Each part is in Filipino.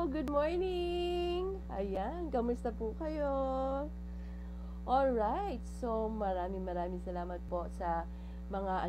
good morning! Ayan, kamusta po kayo? Alright, so maraming salamat po sa mga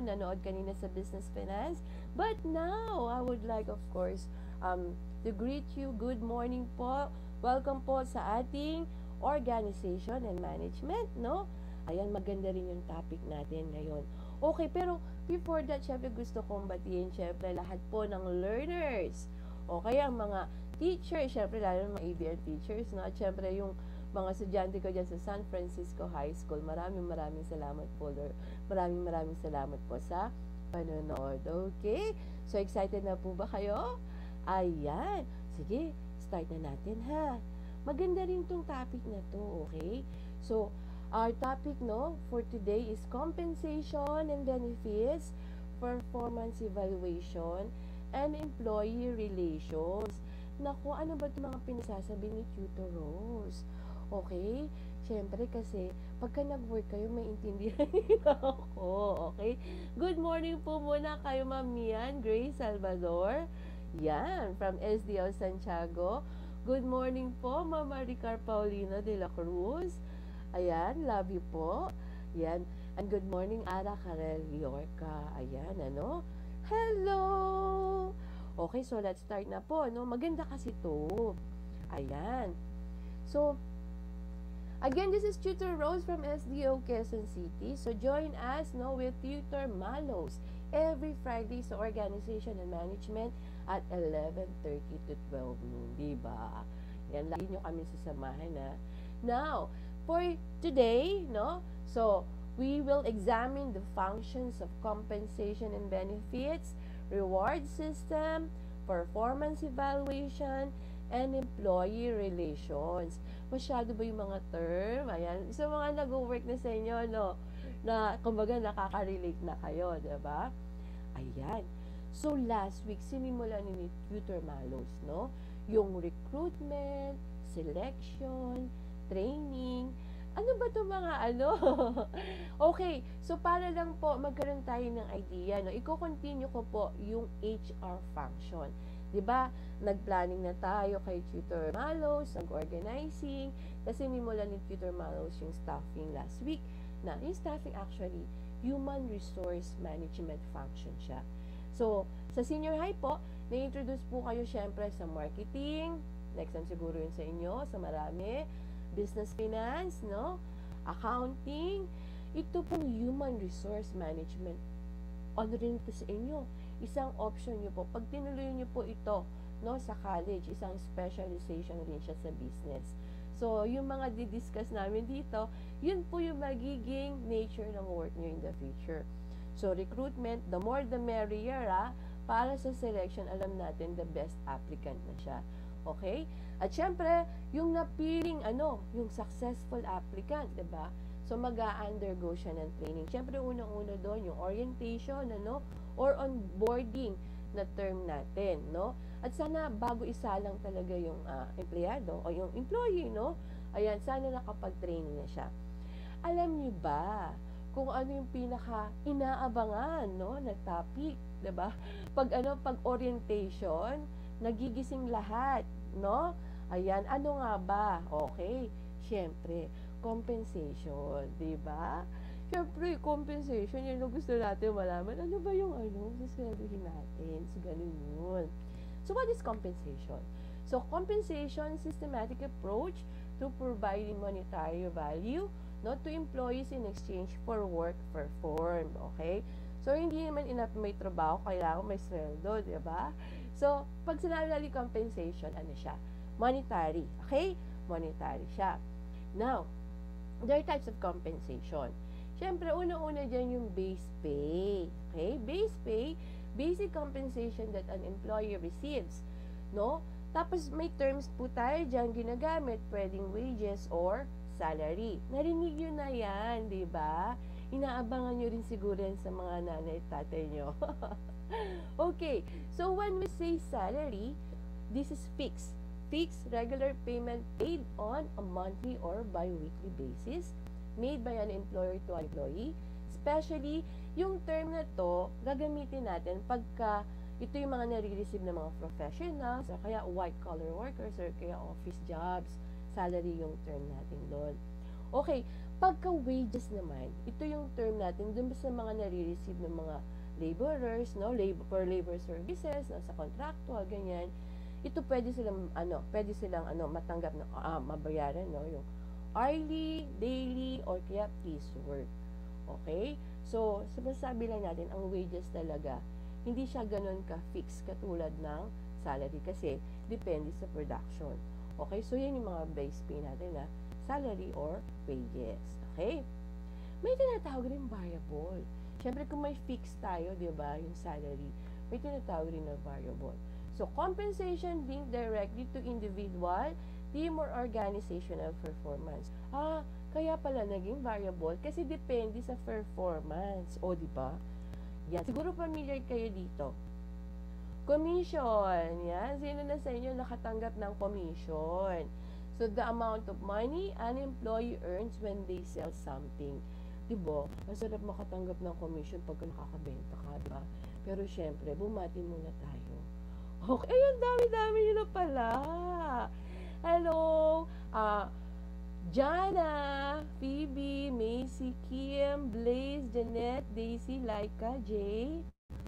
nanood kanina sa Business Finance. But now, I would like of course to greet you. Good morning po. Welcome po sa ating organization and management, no? Ayan, maganda rin yung topic natin ngayon. Okay, pero before that, syempre gusto kong batiin syempre lahat po ng learners. Okay, ang mga teachers, syempre lalo ng mga ABR teachers, no? At syempre yung mga estudyante ko dyan sa San Francisco High School. Maraming salamat po, Lord. Maraming salamat po sa panonood. Okay? So, excited na po ba kayo? Ayan. Sige, start na natin ha. Maganda rin tong topic na to, okay? So, our topic, no, for today is compensation and benefits, performance evaluation, and employee relations. Naku, ano ba itong mga pinasasabi ni Tutor Rose? Okay? Siyempre kasi, pagka nag-work kayo, maintindihan niyo ako. Okay? Good morning po muna kayo, Ma'am Mian Grace Salvador. Yan, from SDO Santiago. Good morning po, Ma'am Maricar Paulino de la Cruz. Ayan, love you po. Yan. And good morning, Ara Karel Yorka. Ayan, ano? Hello! Okay, so let's start na po, no? Maganda kasi to. Ayan. So, again, this is Tutor Rose from SDO Quezon City. So, join us, no, with Tutor Malos every Friday sa Organization and Management at 11:30 to 12 noon, diba? Yan, lagi nyo kami sasamahan, ha? Now, for today, no, so, we will examine the functions of compensation and benefits, reward system, performance evaluation, and employee relations. Masyado ba yung mga term? Ayan. Sa mga nag-work na sa inyo, no, na kumbaga nakaka-relate na kayo, diba? Ayan. So, last week, sinimula ni Tutor Malos, no? Yung recruitment, selection, training. Ano ba ito mga ano? Okay, so para lang po magkaroon tayo ng idea, no? Iko-continue ko po yung HR function. 'Di ba? Nag-planning na tayo kay Tutor Malos, nag-organizing, kasi nimula ni Tutor Malos yung staffing last week. Na yung staffing actually, human resource management function siya. So, sa senior high po, na-introduce po kayo syempre sa marketing, next time siguro yun sa inyo, sa marami, business finance, no? Accounting. Ito pong human resource management. Ano rin ito sa inyo? Isang option nyo po. Pag tinuloy nyo po ito, no, sa college, isang specialization rin siya sa business. So, yung mga didiscuss namin dito, yun po yung magiging nature ng work nyo in the future. So, recruitment, the more the merrier, para sa selection, alam natin the best applicant na siya. Okay? At syempre, yung napiling yung successful applicant, 'di ba? So mag-a-undergo siya ng training. Syempre unang-una doon yung orientation, or onboarding na term natin, no? At sana bago isa lang talaga yung empleyado o yung employee, no? Ayan, sana nakapag-training na siya. Alam niyo ba kung ano yung pinaka inaabangan, no, na topic, 'di ba? Pag orientation, nagigising lahat, no? Ayan, ano nga ba? Okay, syempre, compensation, di ba? Syempre, compensation, yun ang gusto natin malaman. Ano ba yung saswerduhin natin? So, ganun yun. So, what is compensation? So, compensation, systematic approach to providing monetary value, no, to employees in exchange for work performed, okay? So, hindi naman enough may trabaho, kailangan may sweldo, di ba? So, pag sinabi natin compensation, ano siya? Monetary, okay? Monetary siya. Now, there are types of compensation. Siyempre, una-una dyan yung base pay, okay? Base pay, basic compensation that an employee receives, no? Tapos, may terms po tayo dyan ginagamit, pwedeng wages or salary. Narinig nyo na yan, di ba? Inaabangan nyo rin siguro yan sa mga nanay at tatay nyo. Okay, so when we say salary, this is fixed. Fixed regular payment paid on a monthly or bi-weekly basis made by an employer to an employee. Especially, yung term na to, gagamitin natin pagka Ito yung mga nare-receive ng mga professionals, o kaya white-collar workers, or kaya office jobs. Salary yung term natin doon. Okay, pagka wages naman, ito yung term natin dun sa mga nare-receive ng mga laborers, no, for labor services, no, sa contractual, ganyan. Ito pwede silang matanggap na mabayaran, no, yung hourly, daily, or kaya piece work. Okay? So, sinasabi lang natin, ang wages talaga, hindi siya ganun ka-fix katulad ng salary kasi depende sa production. Okay? So, yan yung mga base pay natin na salary or wages. Okay? May tinatawag rin variable. Siyempre, kung may fix tayo, di ba, yung salary, may tinatawag rin na variable. So, compensation linked directly to individual, team, or organizational performance. Kaya pala naging variable kasi depende sa performance. O, di ba? Yan. Siguro familiar kayo dito. Commission. Yan. Sino na sa inyo nakatanggap ng commission? So, the amount of money an employee earns when they sell something. Diba? Ang sarap makatanggap ng commission pagka nakakabenta ka, diba? Pero syempre, bumati muna tayo. Okay, ayun, dami-dami nyo na pala. Hello, Jana, Phoebe, Macy, Kim, Blaze, Janet, Daisy, Laika, Jay.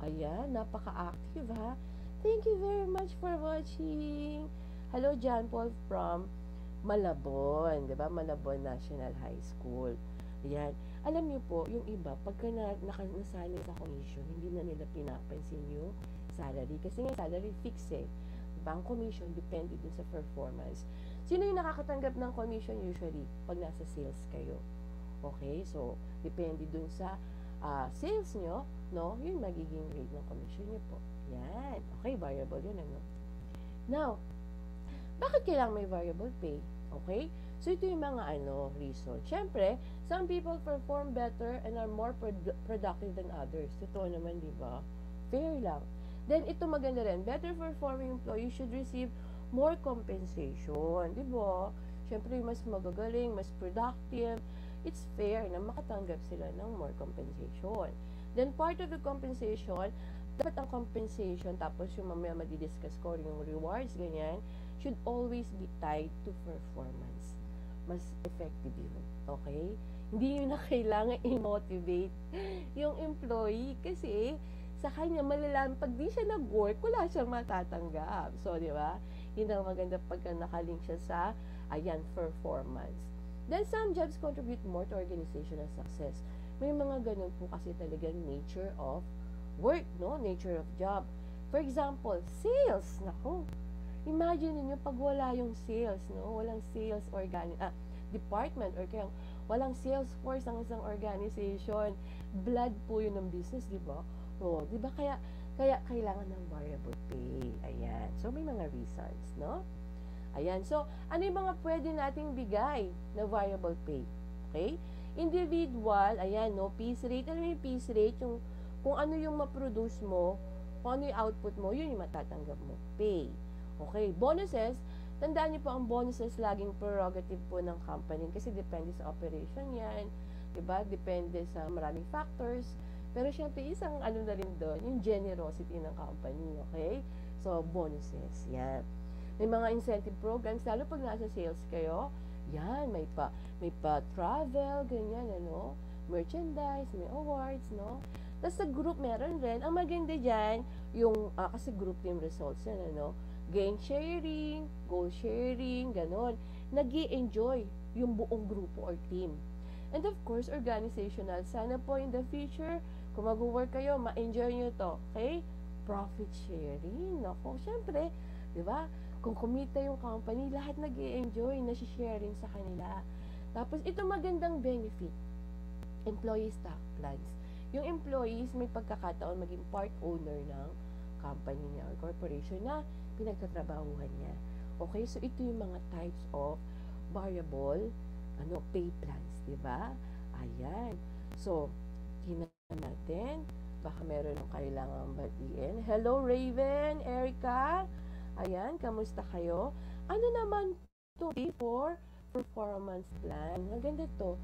Ayan, napaka-active ha. Thank you very much for watching. Hello, John Paul from Malabon, diba? Malabon National High School. Ayan. Alam niyo po, yung iba, pagka nasanay sa commission, hindi na nila pinapansin yung salary. Kasi nga salary fix eh. Diba? Ang commission, depende dun sa performance. Sino yung nakakatanggap ng commission usually? Pag nasa sales kayo. Okay? So, depende dun sa sales nyo, no? Yung magiging rate ng commission nyo po. Yan. Okay, variable yun, ano? Now, bakit kailangan may variable pay? Okay? So, ito yung mga reason. Siyempre, some people perform better and are more productive than others. Totoo naman, di ba? Fair lang. Then, ito maganda rin. Better performing employees should receive more compensation. Di ba? Siyempre, mas magagaling, mas productive. It's fair na makatanggap sila ng more compensation. Then, part of the compensation, dapat ang compensation, tapos yung mamaya madidiscuss ko, yung rewards, ganyan, should always be tied to performance. Mas effective yun. Okay? Hindi yun na kailangan i-motivate yung employee kasi sa kanya malalaman, pag di siya nag-work, wala siyang matatanggap. So, di ba? Yun ang maganda pagka nakalink siya sa, performance. Then, some jobs contribute more to organizational success. May mga ganun po kasi talagang nature of work, no? Nature of job. For example, sales. Naku, imagine niyo pag wala yung sales, no? Walang sales department or kaya walang sales force ang isang organization. Blood po yun ng business, di ba? So, di ba kaya kailangan ng variable pay. Ayan. So, may mga reasons, no? Ayan. So, ano yung mga pwede nating bigay na variable pay? Okay? Individual, ayan, no? Piece rate. Ano yung piece rate? Yung, kung ano yung ma-produce mo, kung ano yung output mo, yun yung matatanggap mo. Pay. Okay, bonuses, tandaan niyo po ang bonuses laging prerogative po ng company kasi depende sa operation yan, diba? Depende sa maraming factors. Pero syempre, isang na rin doon, yung generosity ng company, okay? So, bonuses, yan. May mga incentive programs, lalo pag nasa sales kayo, yan, may pa travel, ganyan, merchandise, may awards, no? Tapos sa group meron rin, ang maganda dyan, yung, kasi group team results yan, gain sharing, goal sharing, ganon. Nag-i-enjoy yung buong grupo or team. And of course, organizational. Sana po in the future, kung mag-work kayo, ma-enjoy nyo to. Okay? Profit sharing. Nako, syempre, di ba? Kung kumita yung company, lahat nag-i-enjoy, nasi-sharing sa kanila. Tapos, ito magandang benefit. Employee stock plans. Yung employees may pagkakataon maging part owner ng company niya or corporation na pinagtatrabahuhan niya. Okay, so ito yung mga types of variable pay plans, di ba? Ayan. So, tingnan natin. Baka meron ng kailangang batiin. Hello, Raven, Erica. Ayan, kamusta kayo? Ano naman to pay for performance plan? Maganda to.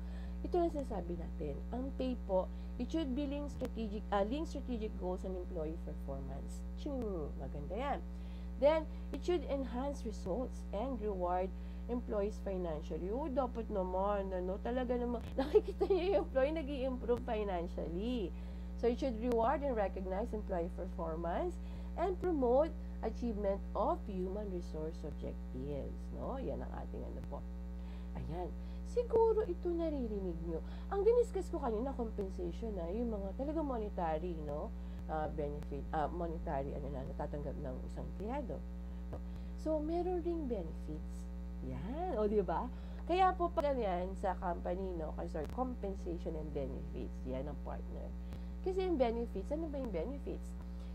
Ito lang sasabi natin. Ang pay po, It should be link strategic goals and employee performance. Maganda yan. Then, it should enhance results and reward employees financially. Dapat naman, talaga naman, nakikita niyo yung employee nag-i-improve financially. So, it should reward and recognize employee performance and promote achievement of human resource objectives. Yan ang ating po. Ayan. Siguro ito naririnig nyo. Ang diniscuss ko kanina, compensation yung mga talagang monetary, benefit, monetary, natatanggap ng isang empleyado. So, meron ring benefits. Yan. O, di ba? Kaya po pag yan sa company, compensation and benefits. Yan ang partner. Kasi yung benefits, ano ba yung benefits?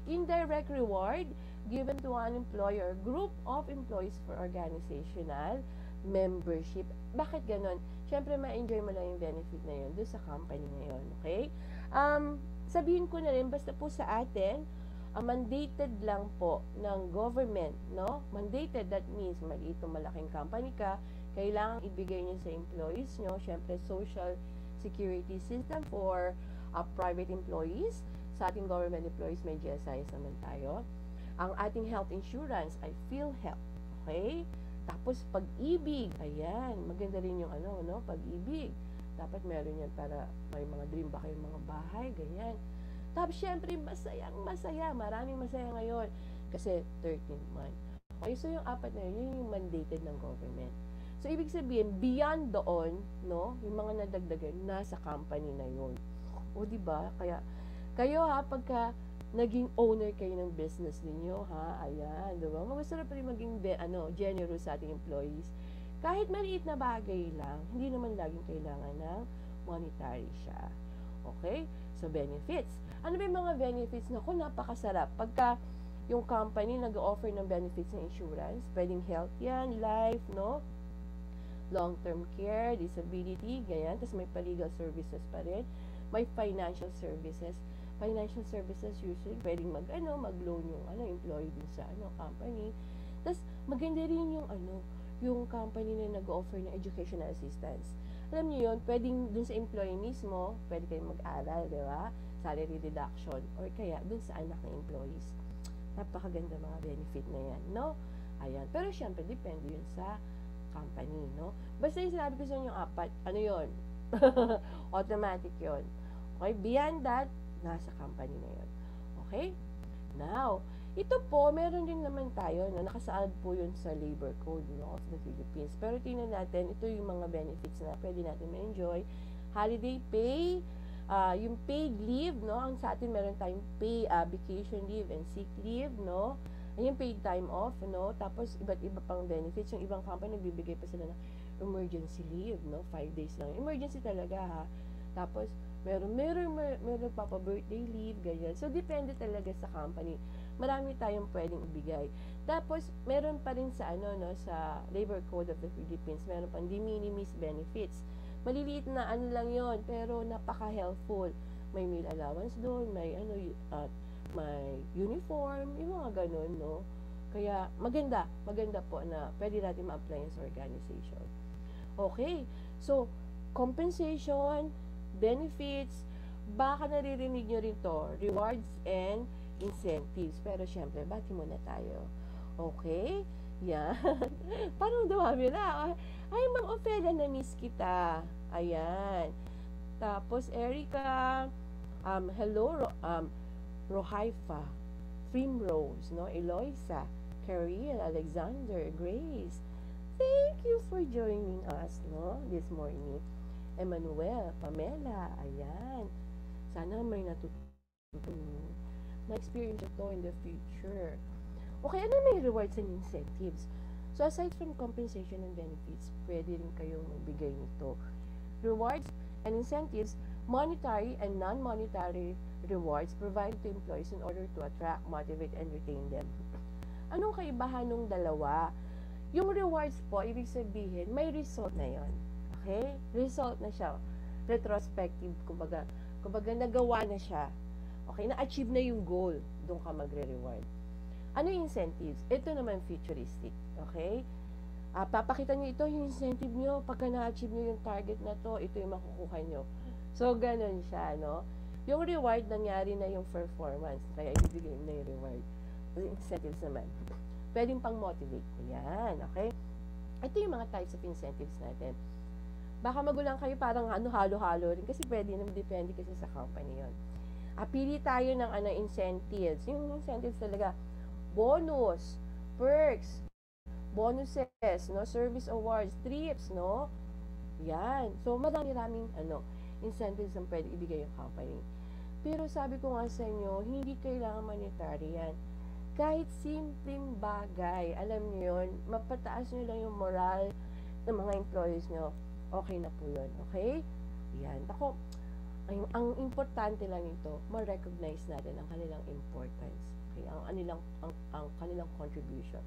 Indirect reward given to an employer, group of employees for organizational membership. Bakit ganon? Siyempre, ma-enjoy mo lang yung benefit na yun doon sa company na yun. Okay? Sabihin ko na rin, basta po sa atin, mandated lang po ng government, Mandated, that means maliit o malaking company ka, kailangan ibigay niyo sa employees nyo, syempre social security system for private employees. Sa ating government employees, may GSIS naman tayo. Ang ating health insurance ay PhilHealth, okay? Tapos pag-ibig, ayan, maganda rin yung pag-ibig. Dapat meron yan para may mga dream ba kayong mga bahay, ganyan. Tapos, syempre, masaya. Maraming masaya ngayon. Kasi, 13th month. Okay, so yung apat na yun yung mandated ng government. So, ibig sabihin, beyond doon, yung mga nadagdagan, nasa company na yun. O, diba? Kaya, kayo pagka naging owner kayo ng business ninyo, ayan, diba? Masarap rin maging, generous sa ating employees. Kahit maliit na bagay lang, hindi naman laging kailangan ng monetary siya. Okay? So, benefits. Ano ba yung mga benefits? Napakasarap. Pagka yung company nag-offer ng benefits ng insurance, pwedeng health yan, life, long-term care, disability, ganyan. Tapos may pa-legal services pa rin. May financial services. Financial services usually pwedeng mag-loan yung employee din sa company. Tapos maganda rin yung company na nag-offer ng educational assistance. Alam niyo yun, pwedeng dun sa employee mismo, pwede kayong mag-aral, di ba? Salary reduction, or kaya dun sa anak ng employees. Napakaganda mga benefit na yan, Ayan. Pero syempre, depende yun sa company, Basta yung sinabi ko sa inyo apat, yun? Automatic yun. Okay? Beyond that, nasa company na yun. Okay? Now, ito po, meron din naman tayo na nakasaad po yun sa Labor Code of the Philippines. Pero tingnan natin, ito yung mga benefits na pwede natin ma-enjoy. Holiday pay, yung paid leave, Ang sa atin meron tayong pay, vacation leave and sick leave, Yung paid time off, Tapos iba't iba pang benefits. Yung ibang company, nagbibigay pa sila ng emergency leave, 5 days lang. Emergency talaga, Tapos, meron papa-birthday leave, ganyan. So, depende talaga sa company. Marami tayong pwedeng ibigay. Tapos, meron pa rin sa sa Labor Code of the Philippines, meron pang de minimis benefits. Maliliit na lang yon, pero napaka-helpful. May meal allowance doon, may may uniform, yung mga ganun, Kaya, maganda po na pwede natin ma-apply sa organization. Okay, so, compensation, benefits, baka naririnig nyo rin to, rewards and incentives. Pero syempre, bati muna tayo. Okay? Yan. Parang dumami na. Ay, Ma'am Ophelia, na-miss kita. Ayan. Tapos, Erica, hello, Rohaifa, Primrose, Eloisa, Carrie, Alexander, Grace. Thank you for joining us, this morning. Emmanuel, Pamela, ayan. Sana may na-experience ito in the future. Okay, may rewards and incentives? So, aside from compensation and benefits, pwede rin kayong magbigay nito. Rewards and incentives, monetary and non-monetary rewards provided to employees in order to attract, motivate, and retain them. Anong kaibahan ng dalawa? Yung rewards po, ibig sabihin, may result na yon. Okay? Result na siya. Retrospective, kumbaga nagawa na siya. Okay, na-achieve na yung goal, doon ka magre-reward. Ano yung incentives? Ito naman futuristic. Okay? Papakita nyo ito, yung incentive nyo, pagka na-achieve nyo yung target na to, ito yung makukuha nyo. So, ganun siya, Yung reward, nangyari na yung performance. Kaya ibibigay na yung reward. Incentives naman. Pwedeng pang-motivate. Yan, okay? Ito yung mga types of incentives natin. Baka magulang kayo parang halo-halo rin kasi pwede naman, depende kasi sa company yon. Pili tayo ng incentives. Yung incentives talaga, bonus, perks, bonuses, no, service awards, trips, no? Yan. So, marami-raming incentives ang pwede ibigay yung company. Pero sabi ko nga sa inyo, hindi kailangan monetary yan. Kahit simpleng bagay, alam niyo yun, mapataas nyo lang yung moral ng mga employees nyo, okay na po yun. Okay? Yan. Ako, ang importante lang ito, ma-recognize natin ang kanilang importance. Okay? Ang kanilang contribution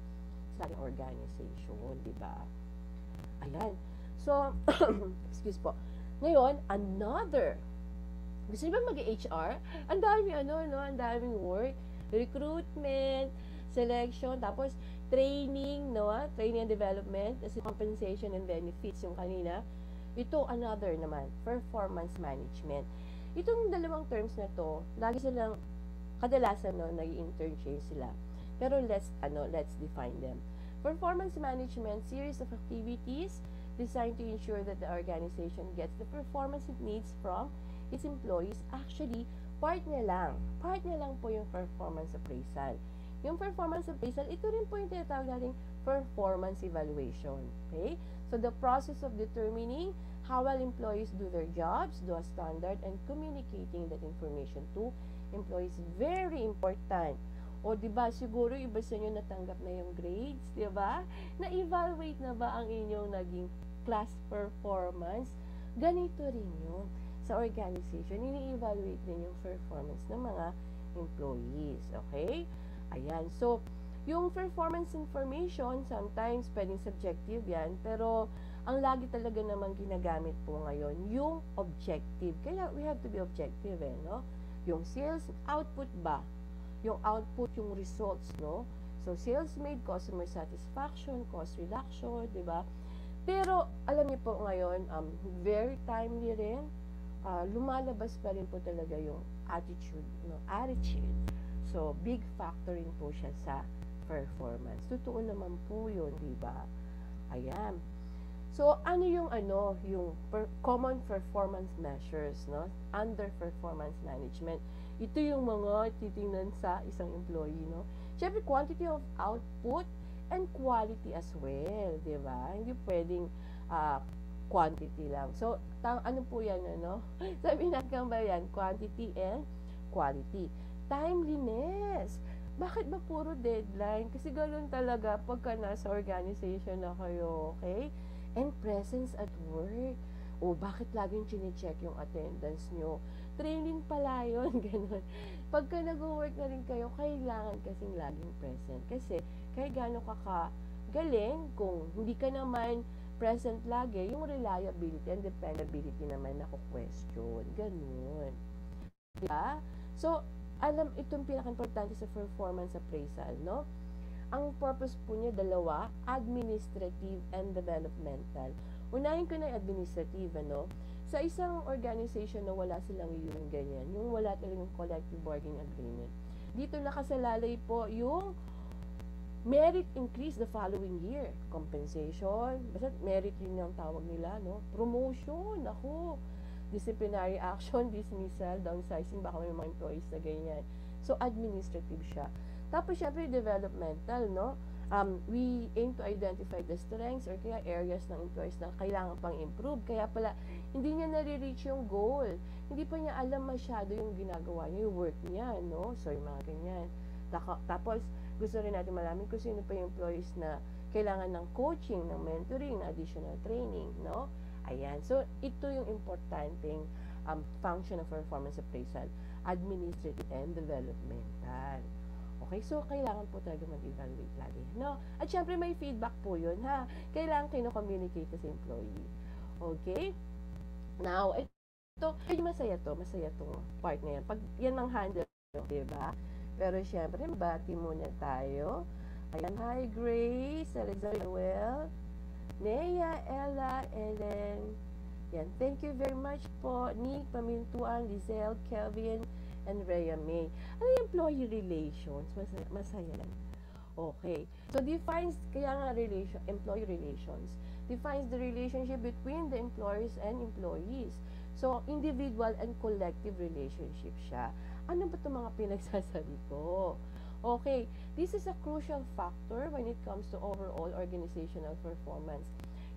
sa ating organization, di ba? Ayan. So, excuse po. Ngayon, gusto niyo ba mag-HR? Ang daming ang daming work, recruitment, selection, tapos training, training and development, as compensation and benefits yung kanina. Ito, another naman, performance management. Itong dalawang terms na to, lagi silang, kadalasan, nag-interchange sila. Pero let's define them. Performance management, series of activities designed to ensure that the organization gets the performance it needs from its employees. Actually, part niya lang po yung performance appraisal. Yung performance appraisal, ito rin po yung tinatawag nating performance evaluation. Okay? So, the process of determining how well employees do their jobs, do a standard, and communicating that information to employees. Very important. O, diba, siguro iba sa inyo natanggap na yung grades, diba? Na-evaluate na ba ang inyong naging class performance? Ganito rin yun. Sa organization, ini-evaluate din yung performance ng mga employees. Okay? Ayan. So, yung performance information, sometimes pwedeng subjective yan, pero ang lagi talaga naman ginagamit po ngayon, yung objective. Kaya we have to be objective, no? Yung sales output ba? Yung output, yung results, no? So, sales made, customer satisfaction, cost reduction, di ba? Pero, alam niyo po ngayon, very timely rin, lumalabas pa rin po talaga yung attitude, attitude. So, big factor rin po siya sa performance. Totoo naman po yun, di ba? Ayan. So, ano yung common performance measures, no? Under performance management. Ito yung mga titingnan sa isang employee, no? Siyempre, quantity of output and quality as well, di ba? Hindi pwedeng quantity lang. So, ano po yan, Sabi natin ba yan? Quantity and quality. Timeliness. Bakit ba puro deadline? Kasi ganoon talaga pagka nasa organization na kayo, okay? And presence at work. O, bakit laging chine-check yung attendance nyo? Training pala yun, gano'n. Pagka nag-work na rin kayo, kailangan kasing laging present. Kasi, kahit gano'n ka galing, kung hindi ka naman present lagi, yung reliability and dependability naman question. Ganun. Diba? So, itong pinaka-importante sa performance appraisal, no? Ang purpose po niya, dalawa, administrative and developmental. Unahin ko na yung administrative, Sa isang organization na wala silang yung ganyan, yung wala talagang collective bargaining agreement, dito nakasalalay po yung merit increase the following year. Compensation, basta merit yun yung tawag nila, Promotion, disciplinary action, dismissal, downsizing, baka may mga employees na ganyan. So, administrative siya. Tapos, syempre, developmental, we aim to identify the strengths or kaya areas ng employees na kailangan pang improve. Kaya pala, hindi niya nare-reach yung goal. Hindi pa niya alam masyado yung ginagawa niya, yung work niya, So, yung mga ganyan. Tapos, gusto rin natin malaman kung sino pa yung employees na kailangan ng coaching, ng mentoring, ng additional training, Ayan. So, ito yung importanteng function of performance appraisal, administrative and developmental. Okay, so kailangan po talaga mag-evaluate lagi, At syempre may feedback po yun, Kailangan kino-communicate sa employee. Okay? Now, masaya tong part na yan. Pag yan ang handle, diba? Pero syempre, bati muna tayo. Ayan, hi Grace, Alexander Well, Nea, Ella, Ellen, Yan. Thank you very much po, Nick, Pamintuan, Lizelle, Kelvin, and Rhea May. Ano yung employee relations? Masaya yan. Okay. So, kaya nga employee relations, defines the relationship between the employers and employees. So, individual and collective relationship siya. Ano ba itong mga pinagsasabi ko? Okay, this is a crucial factor when it comes to overall organizational performance.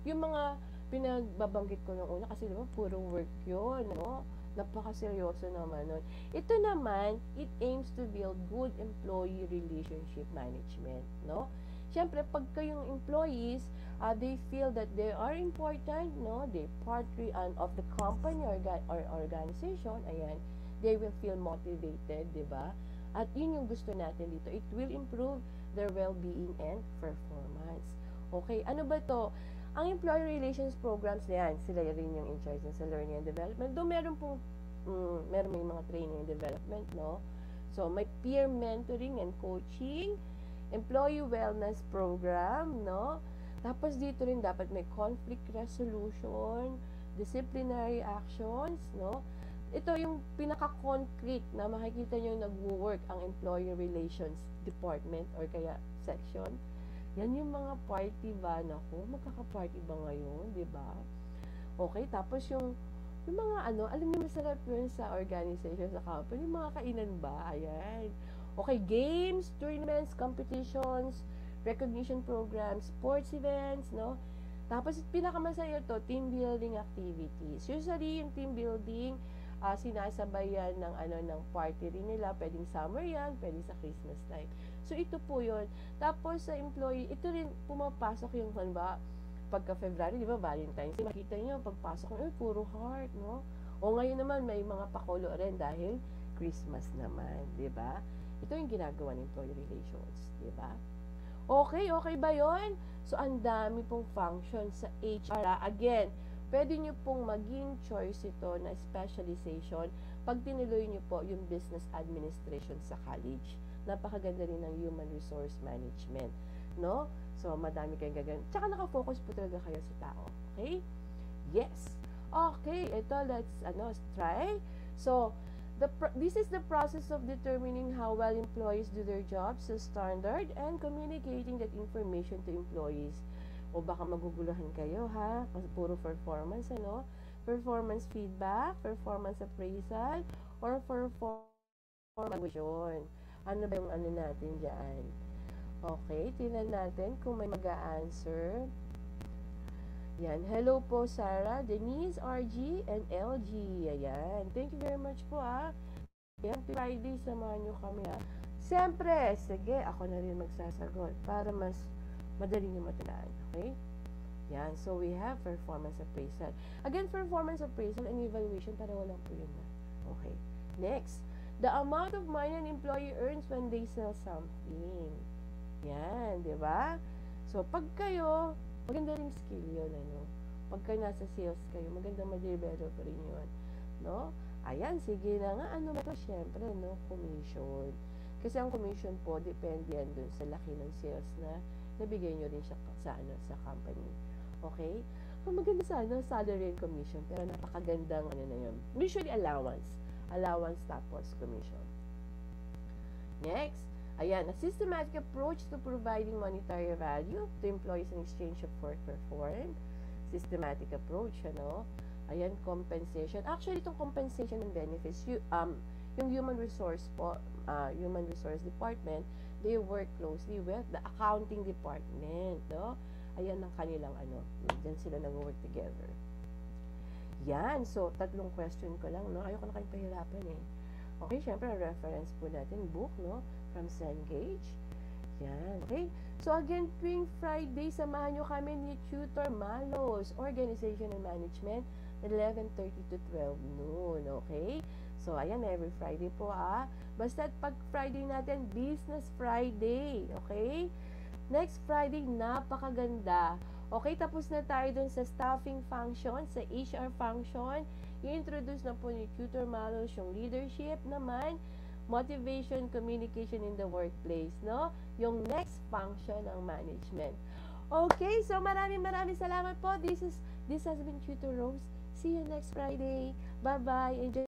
Yung mga pinagbabanggit ko nung una, kasi diba, puro work yun, no? Napakaseryoso naman nun. Ito naman, it aims to build good employee relationship management, no? Siyempre, pag kayong employees, they feel that they are important, no? They part of the company or organization, ayan, they will feel motivated, di ba? At yun yung gusto natin dito. It will improve their well-being and performance. Okay, ano ba to? Ang employee relations programs na yan, sila rin yung in charge sa learning and development. Doon meron pong, meron may mga training and development, no? So, may peer mentoring and coaching, employee wellness program, no? Tapos dito rin dapat may conflict resolution, disciplinary actions, no? Ito yung pinaka-concrete na makikita nyo nag-work ang employee relations department or kaya section. Yan yung mga party ba? Naku, magkaka-party ba ngayon? Diba? Okay, tapos yung mga alam niyo masarap yun sa organization, sa company, yung mga kainan ba? Ayan. Okay, games, tournaments, competitions, recognition programs, sports events, no? Tapos pinakamasaya to, team building activities. Usually, yung team building, sinasabayan ng party rin nila, pwedeng summer yan, pwedeng sa Christmas time. So, ito po yun. Tapos, sa employee, ito rin pumapasok yung, pagka February, di ba, Valentine's Day, makita nyo, pagpasok nyo, puro heart, no? O ngayon naman, may mga pakulo rin dahil Christmas naman, di ba? Ito yung ginagawa ng employee relations, di ba? Okay ba yon? So, ang dami pong function sa HR. Again, pwede nyo pong maging choice ito na specialization pag tinuloy nyo po yung business administration sa college. Napakaganda rin ng human resource management, no? So, madami kayong gagawin. Tsaka nakafocus po talaga kayo sa tao. Okay? Yes. Okay, ito, let's try. So, this is the process of determining how well employees do their jobs sa standard and communicating that information to employees. O baka maguguluhan kayo, ha? Kasi puro performance, ano? Performance feedback, performance appraisal, or performance evaluation. Ano ba yung natin dyan? Okay, tingnan natin kung may mag-a-answer. Yan. Hello po, Sarah, Denise, RG, and LG. Ayan. Thank you very much po, Yan, Friday, samahan nyo kami, Siyempre, sige, ako na rin magsasagot para mas madali nyo matandaan. Okay? Yan. So, we have performance appraisal. Again, performance appraisal and evaluation para walang po yun na. Okay. Next. The amount of money an employee earns when they sell something. Yan. Diba? So, pag kayo, maganda rin skill yun, Pagka nasa sales kayo, maganda ma-develop rin yun. No? Ayan, sige na nga. Ano ba ito? Siyempre, no? Commission. Kasi ang commission po, depende yan dun sa laki ng sales na nabigay nyo rin siya sa company. Okay? Kung maganda salary and commission, pero napakagandang na yun. Usually allowance. Allowance tapos commission. Next, ayan, a systematic approach to providing monetary value to employees in exchange of work performed. Systematic approach, Ayan, compensation. Actually, itong compensation and benefits, yung human resource department, they work closely with the accounting department, no? Ayan ang kanilang diyan sila nag-work together. Yan, so tatlong question ko lang, no? Ayoko na kayong pahirapan Okay, syempre reference po natin book, no? From Cengage. Yan, okay? So again, tuwing Friday, samahan nyo kami ni Tutor Malos, Organization and Management, 11:30 to 12 noon, okay? So, ayan, every Friday po, Basta pag Friday natin, Business Friday, okay? Next Friday, napakaganda. Okay, tapos na tayo dun sa staffing function, sa HR function. I-introduce na po ni Tutor Malos yung leadership naman, motivation, communication in the workplace, no? Yung next function ng management. Okay, so maraming salamat po. This has been Tutor Rose See you next Friday. Bye-bye. Enjoy